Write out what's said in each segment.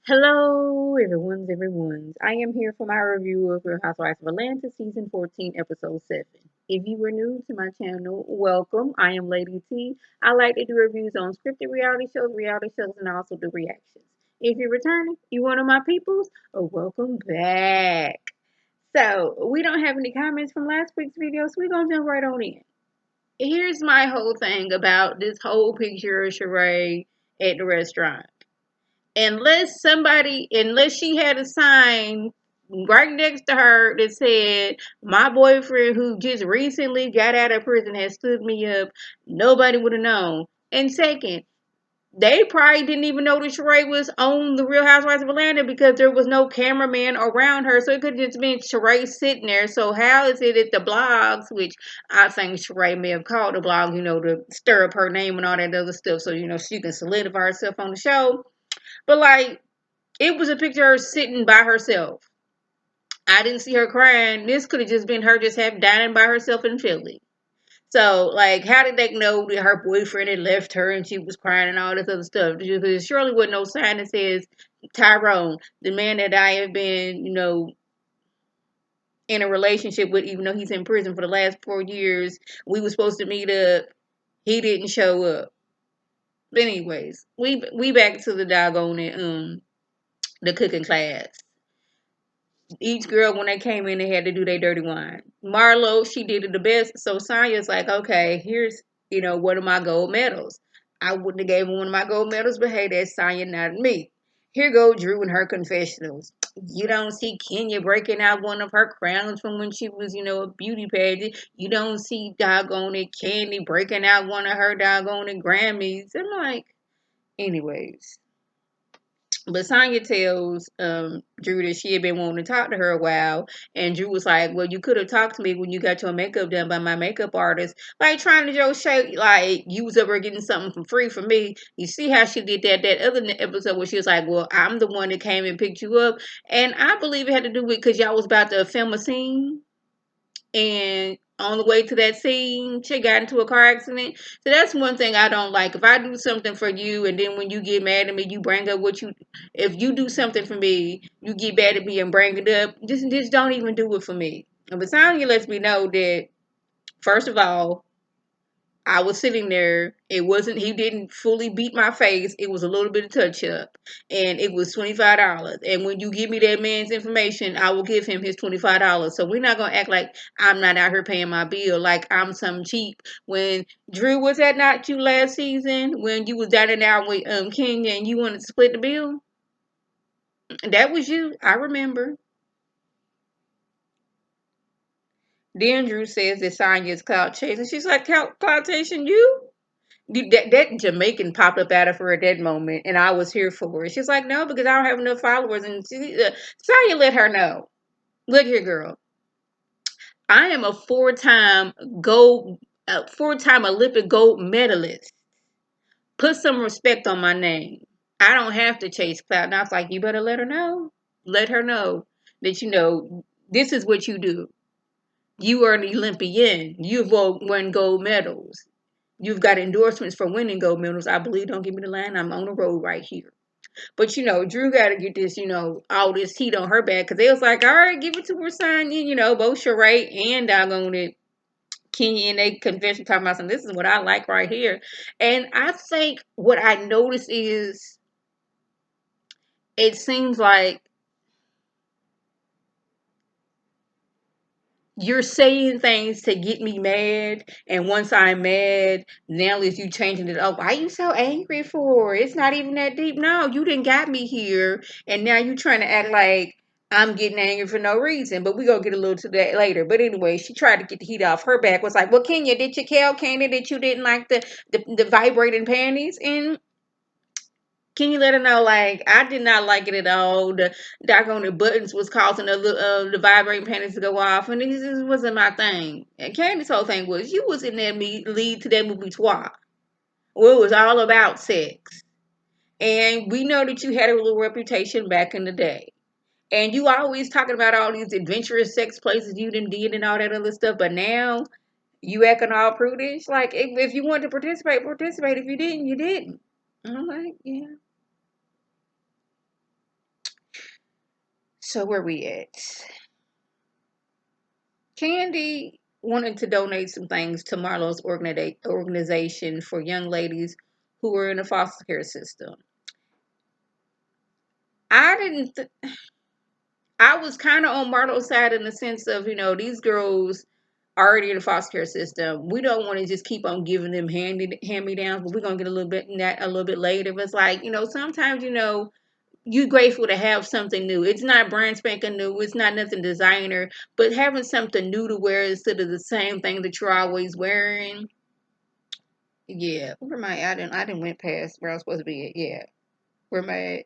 Hello, everyone's. I am here for my review of Real Housewives of Atlanta, Season 14, Episode 7. If you were new to my channel, welcome. I am Lady T. I like to do reviews on scripted reality shows, and I also do reactions. If you're returning, you one of my peoples, welcome back. So, we don't have any comments from last week's video, so we're going to jump right on in. Here's my whole thing about this whole picture of Sheree at the restaurant. Unless she had a sign right next to her that said, "My boyfriend who just recently got out of prison has stood me up," nobody would have known. And second, they probably didn't even know that Sheree was on the Real Housewives of Atlanta because there was no cameraman around her. So it could have just been Sheree sitting there. So how is it at the blogs, which I think Sheree may have called the blog, to stir up her name and all that other stuff so, she can solidify herself on the show. But like, it was a picture of her sitting by herself. I didn't see her crying. This could have just been her just dining by herself in Philly. So, like, how did they know that her boyfriend had left her and she was crying and all this other stuff? There surely wasn't no sign that says, "Tyrone, the man that I have been, in a relationship with, even though he's in prison for the last 4 years, we were supposed to meet up. He didn't show up." But anyways, we back to the doggone the cooking class. Each girl, when they came in, they had to do their dirty wine. Marlo, she did it the best. So Sonya's like, okay, here's, one of my gold medals. I wouldn't have gave her one of my gold medals, but hey, that's Sonya, not me. Here go Drew and her confessionals. You don't see Kenya breaking out one of her crowns from when she was, a beauty pageant. You don't see doggone it Candy breaking out one of her doggone it Grammys. I'm like, anyways. But Sonya tells Drew that she had been wanting to talk to her a while. And Drew was like, "Well, you could have talked to me when you got your makeup done by my makeup artist." Like, trying to just show, like, you was ever getting something for free from me. You see how she did that other episode where she was like, "Well, I'm the one that came and picked you up." And I believe it had to do with because y'all was about to film a scene. And on the way to that scene, she got into a car accident. So that's one thing I don't like. If I do something for you and then when you get mad at me, you bring up if you do something for me, you get mad at me and bring it up, just don't even do it for me. And Basanya lets me know that, first of all, I was sitting there. He didn't fully beat my face. It was a little bit of touch up. And it was $25. And when you give me that man's information, I will give him his $25. So we're not going to act like I'm not out here paying my bill like I'm some cheap. When Drew, was that not you last season? When you was down and out with Kenya and you wanted to split the bill? That was you. I remember. Then Drew says that Sonya's clout chasing. She's like, clout chasing you? That Jamaican popped up out of her at that moment, and I was here for it. She's like, "No, because I don't have enough followers." And Saya let her know. Look here, girl. I am a four-time Olympic gold medalist. Put some respect on my name. I don't have to chase clout. And I was like, you better let her know. Let her know that this is what you do. You are an Olympian. You've won gold medals. You've got endorsements for winning gold medals. I believe, don't give me the line, I'm on the road right here. But, Drew got to get this, all this heat on her back because they was like, all right, give it to her, son. Both Sheree and doggone it, Kenya in a confession talking about something. This is what I like right here. And I think what I noticed is it seems like you're saying things to get me mad, and once I'm mad, now is you changing it up. Why are you so angry for? It's not even that deep. No, you didn't got me here, and now you trying to act like I'm getting angry for no reason. But we gonna get a little to that later. But anyway, she tried to get the heat off her back. Was like, well, Kenya, did you tell Candy that you didn't like the vibrating panties? And can you let her know, like, I did not like it at all. The doggone the buttons was causing the vibrating panties to go off, and it just wasn't my thing. And Candy's whole thing was, you was in that lead to that movie twice. Well, it was all about sex. And we know that you had a little reputation back in the day. And you always talking about all these adventurous sex places you done did and all that other stuff, but now you acting all prudish. Like, if you wanted to participate, participate. If you didn't, you didn't. And I'm like, yeah. So where we at? Candy wanted to donate some things to Marlo's organization for young ladies who were in the foster care system. I didn't. I was kind of on Marlo's side in the sense of, these girls already in the foster care system. We don't want to just keep on giving them hand me downs, but we're gonna get a little bit in that a little bit later. But it's like, sometimes you grateful to have something new. It's not brand spanking new. It's not nothing designer, but having something new to wear instead of the same thing that you're always wearing. Yeah, where am I? I didn't went past where I was supposed to be at. Yeah, where am I at?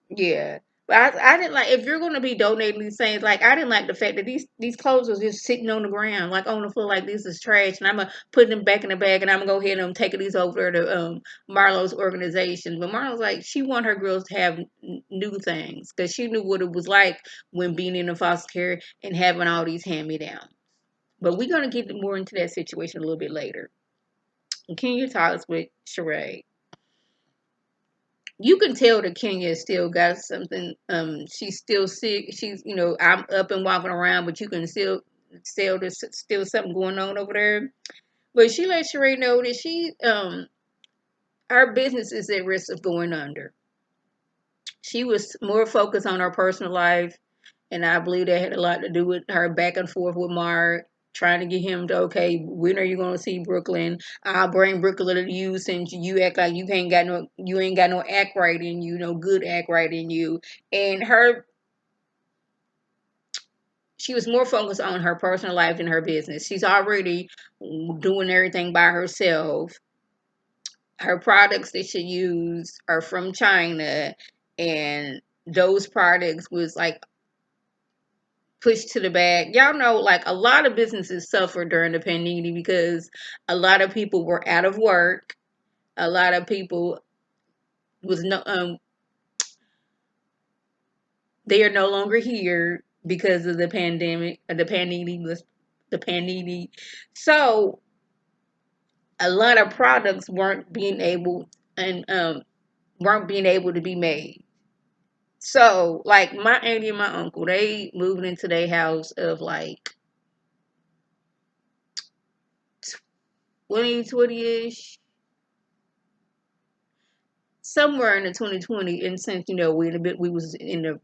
Yeah. But I didn't like if you're gonna be donating these things, like I didn't like the fact that these clothes was just sitting on the ground, like on the floor, like this is trash, and I'm gonna put them back in the bag, and I'm gonna go ahead and I'm taking these over to Marlo's organization. But Marlo's like she want her girls to have new things because she knew what it was like when being in the foster care and having all these hand me downs. But we're gonna get more into that situation a little bit later. Kenya talks with Sheree. You can tell that Kenya still got something. She's still sick. She's, I'm up and walking around, but you can still there's still something going on over there. But she let Sheree know that her business is at risk of going under. She was more focused on her personal life, and I believe that had a lot to do with her back and forth with Mark, trying to get him to, okay, when are you going to see Brooklyn? I'll bring Brooklyn to you since you act like you ain't got no act right in you, no good act right in you. And she was more focused on her personal life than her business. She's already doing everything by herself. Her products that she used are from China, and those products was like pushed to the back. Y'all know, like a lot of businesses suffered during the pandemic because a lot of people were out of work. A lot of people was no they are no longer here because of the pandemic. The pandemic. So a lot of products weren't being able to be made. So like my auntie and my uncle, they moved into their house of like 2020-ish, somewhere in the 2020, and since we was in the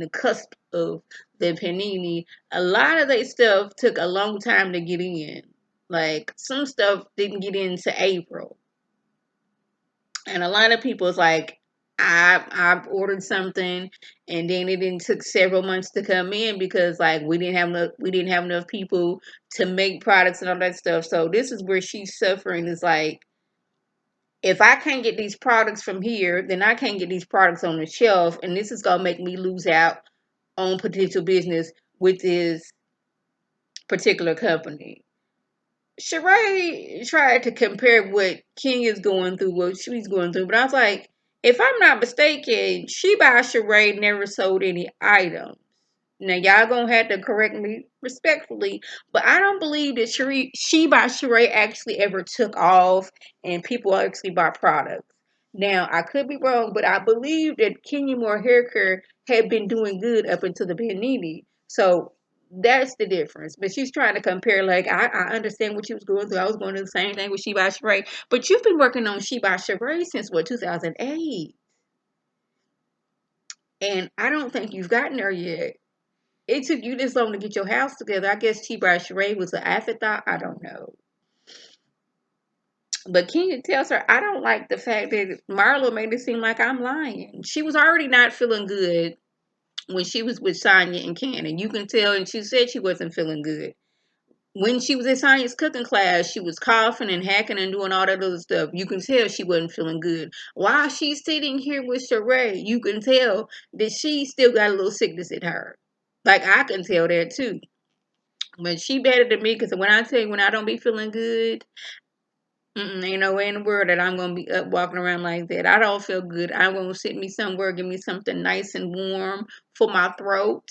cusp of the panini, a lot of that stuff took a long time to get in. Like some stuff didn't get into April, and a lot of people's like, I ordered something, and then it didn't took several months to come in because like we didn't have enough people to make products and all that stuff. So this is where she's suffering. Is like, if I can't get these products from here, then I can't get these products on the shelf, and this is gonna make me lose out on potential business with this particular company. Sheree tried to compare what King is going through, what she's going through, but I was like, if I'm not mistaken, she by Sheree never sold any items. Now y'all gonna have to correct me respectfully, but I don't believe that she by Sheree actually ever took off and people actually bought products. Now I could be wrong, but I believe that Kenya Moore Hair Care had been doing good up until the panini. So that's the difference. But she's trying to compare, like, I understand what she was going through. I was going through the same thing with She by Sheree. But you've been working on She by Sheree since what, 2008? And I don't think you've gotten there yet. It took you this long to get your house together. I guess T. By Sheree was an afterthought. I don't know. But Kenya tells her, I don't like the fact that Marlo made it seem like I'm lying. She was already not feeling good when she was with Sonya and Cannon. You can tell, and she said she wasn't feeling good. When she was in Sonya's cooking class, she was coughing and hacking and doing all that other stuff. You can tell she wasn't feeling good. While she's sitting here with Sheree, you can tell that she still got a little sickness in her. Like I can tell that too. But she better than me because when I tell you, when I don't be feeling good, ain't no way in the world that I'm gonna be up walking around like that. I don't feel good. I'm gonna sit me somewhere, give me something nice and warm for my throat.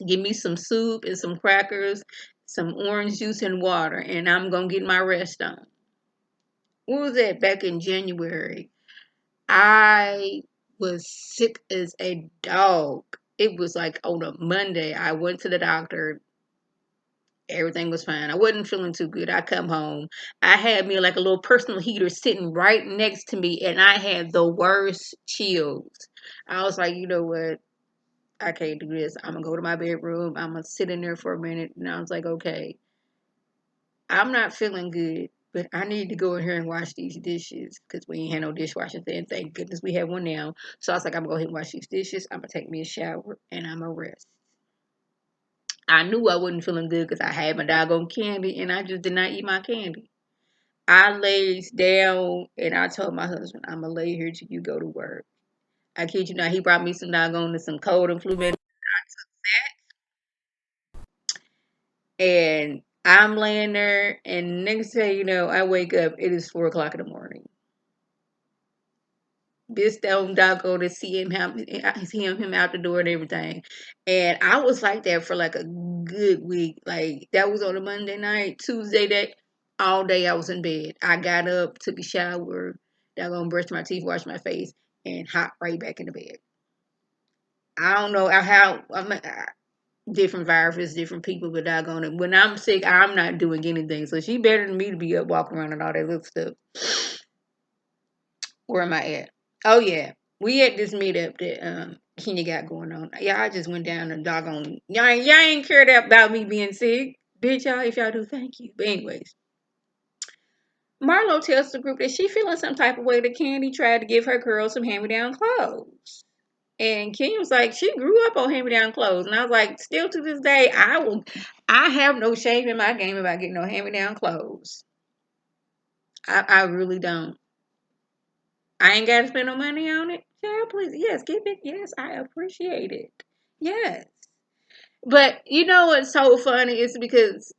Give me some soup and some crackers, some orange juice and water, and I'm gonna get my rest on. What was that back in January? I was sick as a dog. it was like on a Monday. I went to the doctor. Everything was fine. I wasn't feeling too good. I come home. I had me like a little personal heater sitting right next to me, and I had the worst chills. I was like, you know what? I can't do this. I'm gonna go to my bedroom. I'm gonna sit in there for a minute. And I was like, okay, I'm not feeling good, but I need to go in here and wash these dishes because we ain't had no dishwasher then. Thank goodness we have one now. So I was like, I'm gonna go ahead and wash these dishes. I'm gonna take me a shower and I'm gonna rest. I knew I wasn't feeling good because I had my doggone candy and I just did not eat my candy. I lays down and I told my husband, I'm gonna lay here till you go to work. I kid you not, he brought me some doggone some cold and flu med, and I'm laying there, and next thing you know, I wake up. It is 4 o'clock in the morning. This down doggone to see him out the door and everything. And I was like that for like a good week. Like that was on a Monday night, Tuesday that all day I was in bed. I got up, took a shower, doggone brushed my teeth, washed my face, and hopped right back into bed. I don't know how different viruses, different people, but doggone it. When I'm sick, I'm not doing anything. So she better than me to be up walking around and all that little stuff. Where am I at? Oh yeah. We at this meetup that Kenya got going on. Yeah, I just went down and doggone y'all ain't cared about me being sick. Bitch, y'all, if y'all do, thank you. But anyways, Marlo tells the group that she feeling some type of way that Candy tried to give her girl some hand-me-down clothes. And Kenya was like, she grew up on hand-me-down clothes. And I was like, still to this day, I have no shame in my game about getting no hand-me-down clothes. I really don't. I ain't got to spend no money on it. Yeah, please. Yes, give it. Yes, I appreciate it. Yes. But you know what's so funny is because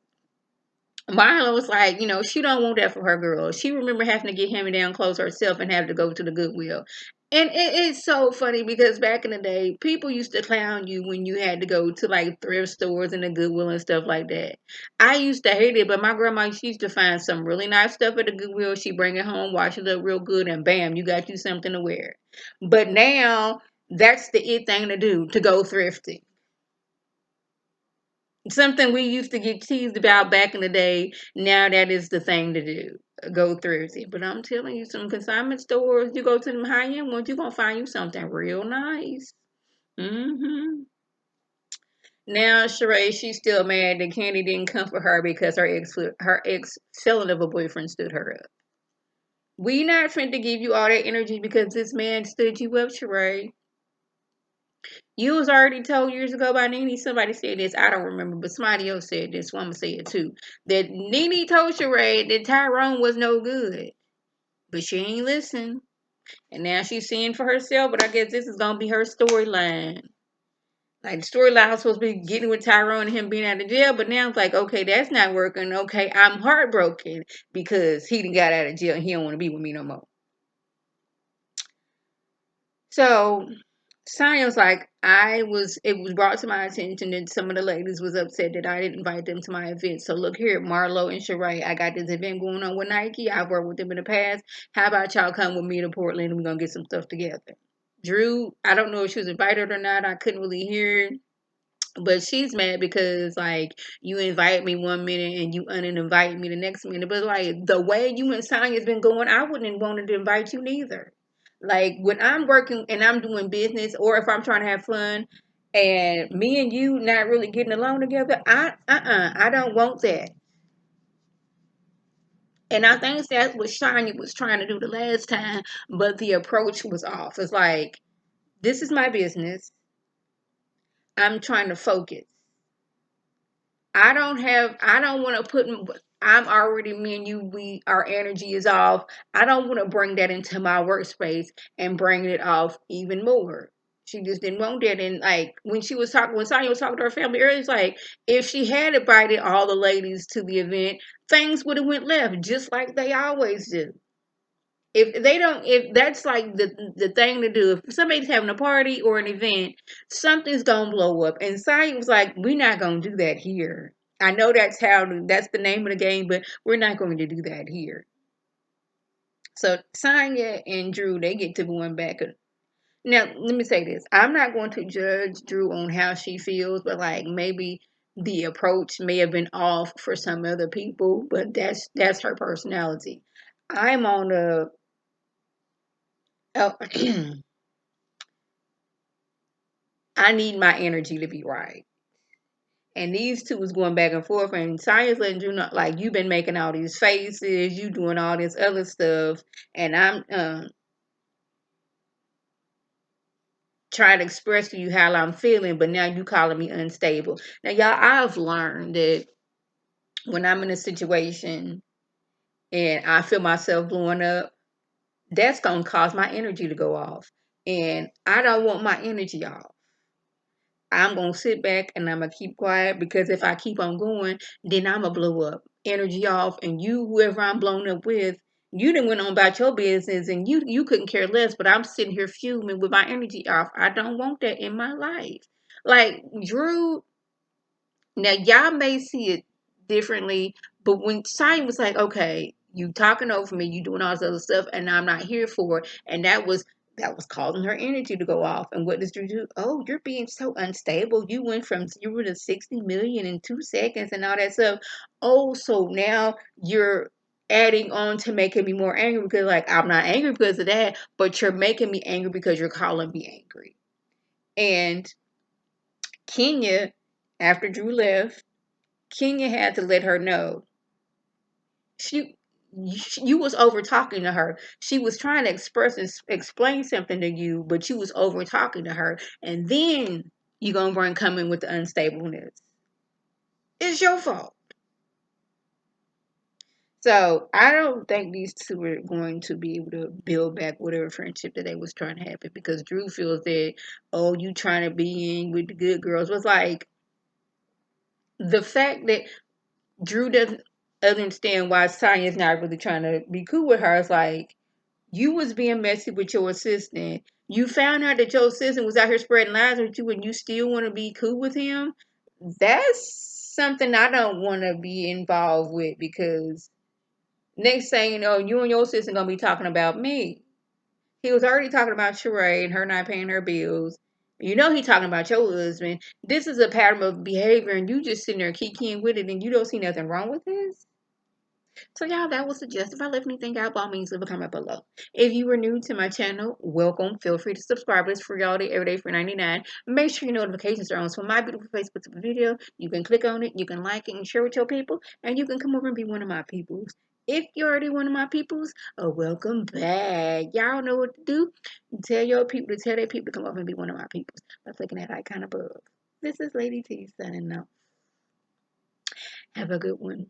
Marla was like, she don't want that for her girl. She remember having to get hand-me-down clothes herself and have to go to the Goodwill. And it's so funny because back in the day, people used to clown you when you had to go to like thrift stores and the Goodwill and stuff like that. I used to hate it, but my grandma, she used to find some really nice stuff at the Goodwill. She bring it home, wash it up real good, and bam, you got you something to wear. But now, that's the it thing to do, to go thrifting. Something we used to get teased about back in the day. Now that is the thing to do. Go thrifty. But I'm telling you, some consignment stores, you go to them high end ones, you're gonna find you something real nice. Hmm. Now Sheree, she's still mad that Candy didn't come for her because her ex felon of a boyfriend stood her up. We not trying to give you all that energy because this man stood you up, Sheree. You was already told years ago by Nene. Somebody said this. I don't remember, but somebody else said this. So I'm gonna say it too. That Nene told Sheree that Tyrone was no good, but she ain't listen. And now she's seeing for herself. But I guess this is gonna be her storyline. Like the storyline was supposed to be getting with Tyrone and him being out of jail, but now it's like, okay, that's not working. Okay, I'm heartbroken because he didn't got out of jail and he don't want to be with me no more. So Sonya was like, it was brought to my attention that some of the ladies was upset that I didn't invite them to my event. So look here, Marlo and Sheree, I got this event going on with Nike. I've worked with them in the past. How about y'all come with me to Portland and we're going to get some stuff together? Drew, I don't know if she was invited or not. I couldn't really hear. But she's mad because like you invite me one minute and you uninvite me the next minute. But like the way you and Sonya's been going, I wouldn't want to invite you neither. Like when I'm working and I'm doing business, or if I'm trying to have fun, and me and you not really getting along together, I don't want that. And I think that's what Sonya was trying to do the last time, but the approach was off. It's like this is my business. I'm trying to focus. I don't want to I'm already, me and you, our energy is off. I don't want to bring that into my workspace and bring it off even more. She just didn't want that. And like, when Sonya was talking to her family earlier, it's like, if she had invited all the ladies to the event, things would have went left just like they always do. If that's like the thing to do, if somebody's having a party or an event, something's gonna blow up. And Saya was like, we're not gonna do that here. I know that's the name of the game, but we're not going to do that here. So Sonya and Drew, they get to going back. Now, let me say this. I'm not going to judge Drew on how she feels, but like maybe the approach may have been off for some other people, but that's her personality. I'm on the oh, I need my energy to be right. And these two was going back and forth, and Tanya's letting you know, like, you've been making all these faces, you doing all this other stuff, and I'm trying to express to you how I'm feeling, but now you calling me unstable. Now, y'all, I've learned that when I'm in a situation and I feel myself blowing up, that's gonna cause my energy to go off, and I don't want my energy off. I'm gonna sit back and I'm gonna keep quiet because if I keep on going, then I'm gonna blow up, energy off, and you, whoever I'm blown up with, you done went on about your business and you couldn't care less. But I'm sitting here fuming with my energy off. I don't want that in my life. Like Drew, now y'all may see it differently, but when Shine was like, okay, you talking over me, you doing all this other stuff, and I'm not here for it, and that was causing her energy to go off. And what does Drew do? Oh, you're being so unstable. You went from 0 to 60 million in 2 seconds and all that stuff. Oh, so now you're adding on to making me more angry because like I'm not angry because of that, but you're making me angry because you're calling me angry. And Kenya, after Drew left, Kenya had to let her know she you was over talking to her. She was trying to express and explain something to you, but you was over talking to her, and then you gonna bring coming with the unstableness. It's your fault. So I don't think these two are going to be able to build back whatever friendship that they was trying to have it because Drew feels that, oh, you trying to be in with the good girls was like the fact that Drew doesn't understand why Tanya's not really trying to be cool with her. It's like you was being messy with your assistant. You found out that your assistant was out here spreading lies with you, and you still want to be cool with him. That's something I don't want to be involved with because next thing you know, you and your assistant gonna be talking about me. He was already talking about Sheree and her not paying her bills. You know he talking about your husband. This is a pattern of behavior, and you just sitting there kicking with it, and you don't see nothing wrong with this. So y'all, that was suggested. If I left anything out, by all means, leave a comment below. If you were new to my channel, welcome. Feel free to subscribe. It's free all day, every day for $99. Make sure your notifications are on. So when my beautiful face puts up a video, you can click on it, you can like it and share with your people, and you can come over and be one of my peoples. If you're already one of my peoples, welcome back. Y'all know what to do. Tell your people to tell their people to come over and be one of my peoples by clicking that icon above. This is Lady T signing off. Have a good one.